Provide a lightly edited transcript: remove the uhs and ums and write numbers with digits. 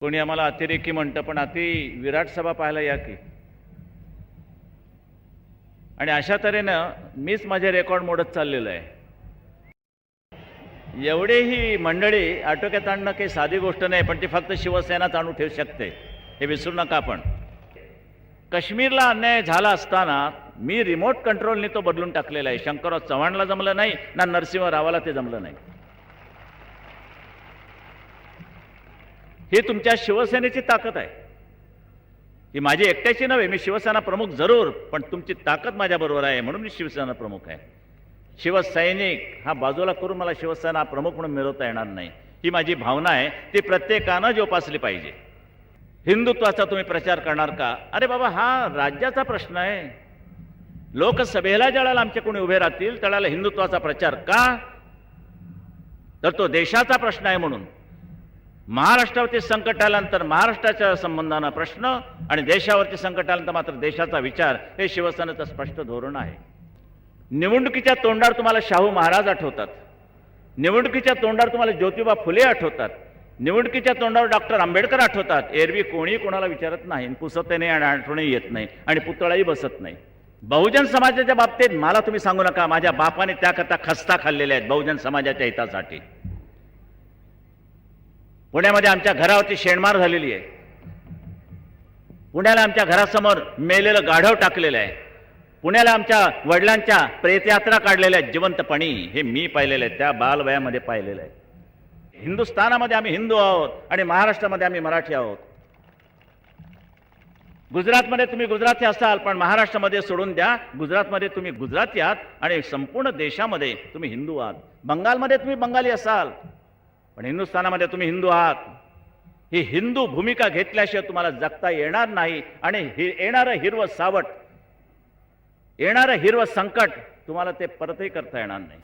कोणी आम्हाला अतिरेकी म्हणतं, पण विराट सभा पाहायला या की. आणि अशा तऱ्हेनं मीच माझे रेकॉर्ड मोडत चाललेलो आहे. एवढे ही मंडळी आटोक्यात आणणं काही साधी गोष्ट नाही, पण ती फक्त शिवसेनाच आणू ठेवू शकते, हे विसरू नका आपण. काश्मीरला अन्याय झाला असताना मी रिमोट कंट्रोलने तो बदलून टाकलेला आहे. शंकरराव चव्हाणला जमलं नाही, ना नरसिंह रावाला ते जमलं नाही. ही तुमच्या शिवसेनेची ताकद आहे. ही माझी एकट्याची नव्हे. मी शिवसेना प्रमुख जरूर, पण तुमची ताकद माझ्याबरोबर आहे म्हणून मी शिवसेना प्रमुख आहे. शिवसैनिक हा बाजूला करून मला शिवसेना प्रमुख म्हणून मिळवता येणार नाही. ही माझी भावना आहे, ती प्रत्येकानं जोपासली पाहिजे. हिंदुत्वाचा तुम्ही प्रचार करणार का? अरे बाबा, हा राज्याचा प्रश्न आहे. लोकसभेला ज्यावेळेला आमचे कोणी उभे राहतील त्यावेळेला हिंदुत्वाचा प्रचार का? तर तो देशाचा प्रश्न आहे. म्हणून महाराष्ट्रावरती संकट आल्यानंतर महाराष्ट्राच्या संबंधानं प्रश्न आणि देशावरती संकट आल्यानंतर मात्र देशाचा विचार, हे शिवसेनेचं स्पष्ट धोरण आहे. निवडणुकीच्या तोंडावर तुम्हाला शाहू महाराज आठवतात, निवडणुकीच्या तोंडावर तुम्हाला ज्योतिबा फुले आठवतात, निवडणुकीच्या तोंडावर डॉक्टर आंबेडकर आठवतात. एरवी कोणी कोणाला विचारत नाही, पुसत नाही आणि आठवणही येत नाही आणि पुतळाही बसत नाही. बहुजन समाजाच्या बाबतीत मला तुम्ही सांगू नका. माझ्या बापाने त्याकरता खस्ता खाल्लेल्या आहेत बहुजन समाजाच्या हितासाठी. पुण्यामध्ये आमच्या घरावरती शेणमार झालेली आहे. पुण्याला आमच्या घरासमोर मेलेलं गाढव टाकलेलं आहे. पुण्याला आमच्या वडिलांच्या प्रेतयात्रा काढलेल्या आहेत जिवंतपणी. हे मी पाहिलेलं आहे, त्या बालवयामध्ये पाहिलेलं आहे. हिंदुस्थानामध्ये आम्ही हिंदू आहोत आणि महाराष्ट्रामध्ये आम्ही मराठी आहोत. गुजरातमध्ये तुम्ही गुजराती असाल, पण महाराष्ट्रामध्ये सोडून द्या, गुजरातमध्ये तुम्ही गुजराती आहात आणि संपूर्ण देशामध्ये तुम्ही हिंदू आहात. बंगालमध्ये तुम्ही बंगाली असाल, पण हिंदुस्थानामध्ये तुम्ही हिंदू आहात. ही हिंदू भूमिका घेतल्याशिवाय तुम्हाला जगता येणार नाही. आणि येणारं हिरवं सावट, येणारं हिरवं संकट तुम्हाला ते परतही करता येणार नाही.